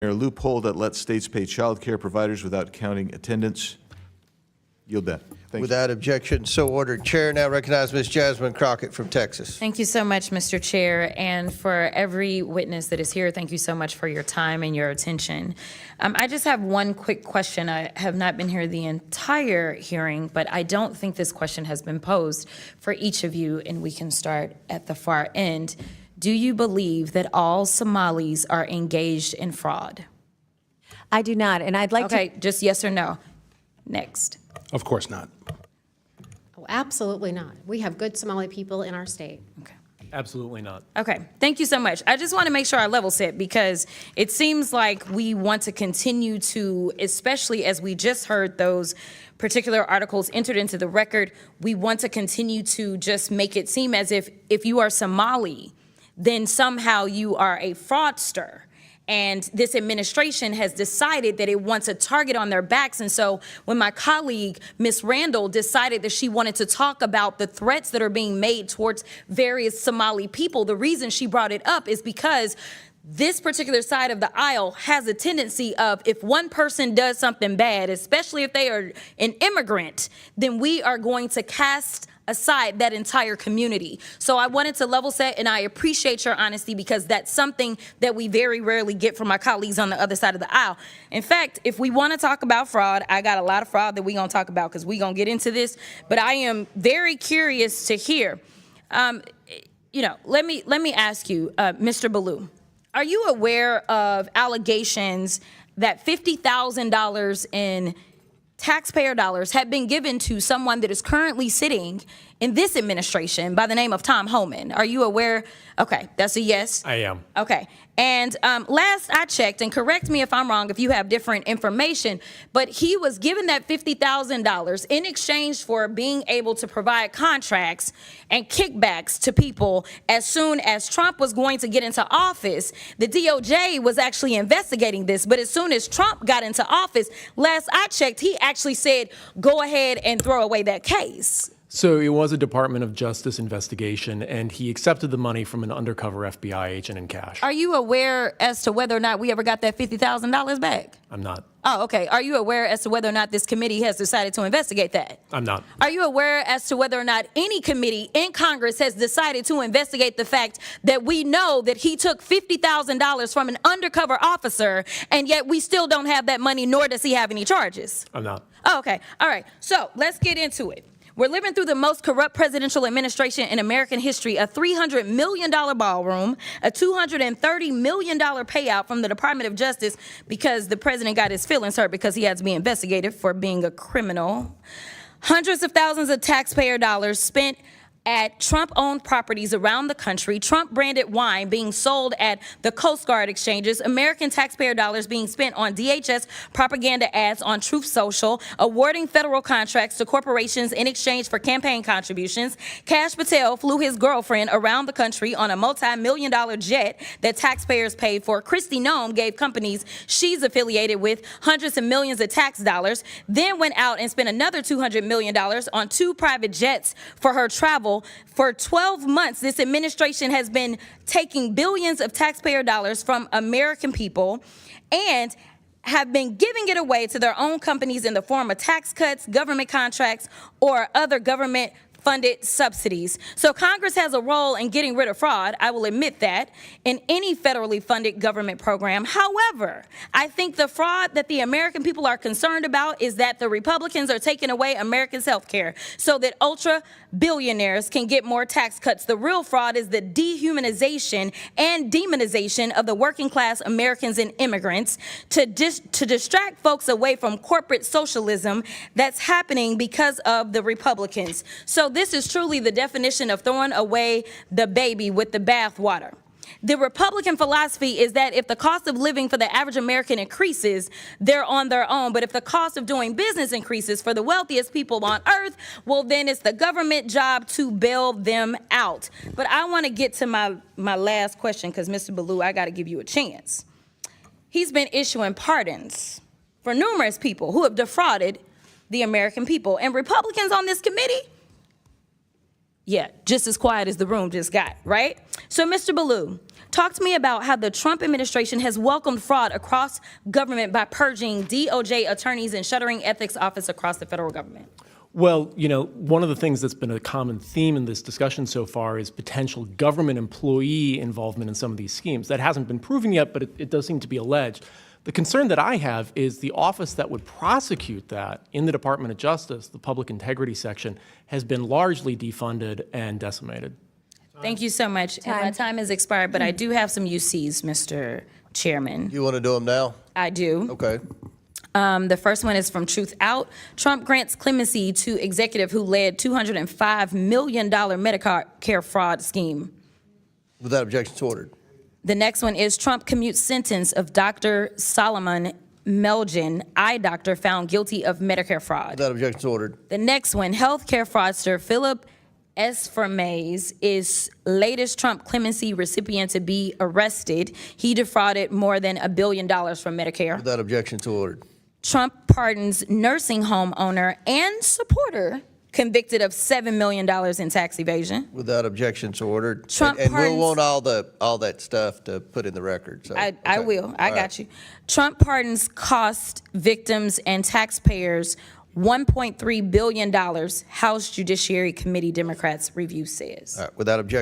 A loophole that lets states pay child care providers without counting attendance. Yield that. Thank you. Without objection, so ordered. Chair now recognizes Ms. Jasmine Crockett from Texas. Thank you so much, Mr. Chair, and for every witness that is here, thank you so much for your time and your attention. I just have one quick question. I have not been here the entire hearing, but I don't think this question has been posed for each of you, and we can start at the far end. Do you believe that all Somalis are engaged in fraud? I do not, and I'd like to... Okay, just yes or no. Next. Of course not. Oh, absolutely not. We have good Somali people in our state. Okay. Absolutely not. Okay, thank you so much. I just want to make sure I level set because it seems like we want to continue to, especially as we just heard those particular articles entered into the record, we want to continue to just make it seem as if you are Somali, then somehow you are a fraudster. And this administration has decided that it wants a target on their backs. And so when my colleague, Ms. Randall, decided that she wanted to talk about the threats that are being made towards various Somali people, the reason she brought it up is because this particular side of the aisle has a tendency of if one person does something bad, especially if they are an immigrant, then we are going to cast aside that entire community. So I wanted to level set, and I appreciate your honesty because that's something that we very rarely get from my colleagues on the other side of the aisle. In fact, if we want to talk about fraud, I got a lot of fraud that we're going to talk about because we're going to get into this, but I am very curious to hear. Let me ask you, Mr. Ballou, are you aware of allegations that $50,000 in taxpayer dollars have been given to someone that is currently sitting in this administration by the name of Tom Homan? Are you aware? Okay, that's a yes. I am. Okay, and last I checked, and correct me if I'm wrong if you have different information, but he was given that $50,000 in exchange for being able to provide contracts and kickbacks to people as soon as Trump was going to get into office. The DOJ was actually investigating this, but as soon as Trump got into office, last I checked, he actually said, go ahead and throw away that case. So it was a Department of Justice investigation, and he accepted the money from an undercover FBI agent in cash. Are you aware as to whether or not we ever got that $50,000 back? I'm not. Oh, okay. Are you aware as to whether or not this committee has decided to investigate that? I'm not. Are you aware as to whether or not any committee in Congress has decided to investigate the fact that we know that he took $50,000 from an undercover officer, and yet we still don't have that money, nor does he have any charges? I'm not. Oh, okay. All right. So let's get into it. We're living through the most corrupt presidential administration in American history, a $300 million ballroom, a $230 million payout from the Department of Justice because the president got his feelings hurt because he had to be investigated for being a criminal. Hundreds of thousands of taxpayer dollars spent at Trump-owned properties around the country, Trump-branded wine being sold at the Coast Guard exchanges, American taxpayer dollars being spent on DHS propaganda ads on Truth Social, awarding federal contracts to corporations in exchange for campaign contributions. Kash Patel flew his girlfriend around the country on a multi-million-dollar jet that taxpayers paid for. Kristi Noem gave companies she's affiliated with hundreds of millions of tax dollars, then went out and spent another $200 million on 2 private jets for her travel. For 12 months, this administration has been taking billions of taxpayer dollars from American people and have been giving it away to their own companies in the form of tax cuts, government contracts, or other government funded subsidies. So Congress has a role in getting rid of fraud, I will admit that, in any federally funded government program. However, I think the fraud that the American people are concerned about is that the Republicans are taking away Americans' health care so that ultra billionaires can get more tax cuts. The real fraud is the dehumanization and demonization of the working class Americans and immigrants to distract folks away from corporate socialism that's happening because of the Republicans. So this is truly the definition of throwing away the baby with the bathwater. The Republican philosophy is that if the cost of living for the average American increases, they're on their own. But if the cost of doing business increases for the wealthiest people on earth, well, then it's the government job to bail them out. But I want to get to my last question because, Mr. Ballou, I got to give you a chance. He's been issuing pardons for numerous people who have defrauded the American people. And Republicans on this committee, yeah, just as quiet as the room just got, right? So, Mr. Ballou, talk to me about how the Trump administration has welcomed fraud across government by purging DOJ attorneys and shuttering ethics office across the federal government. Well, one of the things that's been a common theme in this discussion so far is potential government employee involvement in some of these schemes. That hasn't been proven yet, but it does seem to be alleged. The concern that I have is the office that would prosecute that in the Department of Justice, the Public Integrity Section, has been largely defunded and decimated. Thank you so much. And my time has expired, but I do have some UCs, Mr. Chairman. You want to do them now? I do. Okay. The first one is from Truth Out. Trump grants clemency to executive who led $205 million Medicare fraud scheme. Without objection, it's ordered. The next one is Trump commutes sentence of Dr. Solomon Melgen, eye doctor, found guilty of Medicare fraud. Without objection, it's ordered. The next one, healthcare fraudster Philip Esfermaze is latest Trump clemency recipient to be arrested. He defrauded more than $1 billion from Medicare. Without objection, it's ordered. Trump pardons nursing home owner and supporter convicted of $7 million in tax evasion. Without objection, it's ordered. Trump and we'll pardons- want all that stuff to put in the record. So, I okay. will. I All got right. you. Trump pardons cost victims and taxpayers $1.3 billion, House Judiciary Committee Democrats review says. All right. Without objection.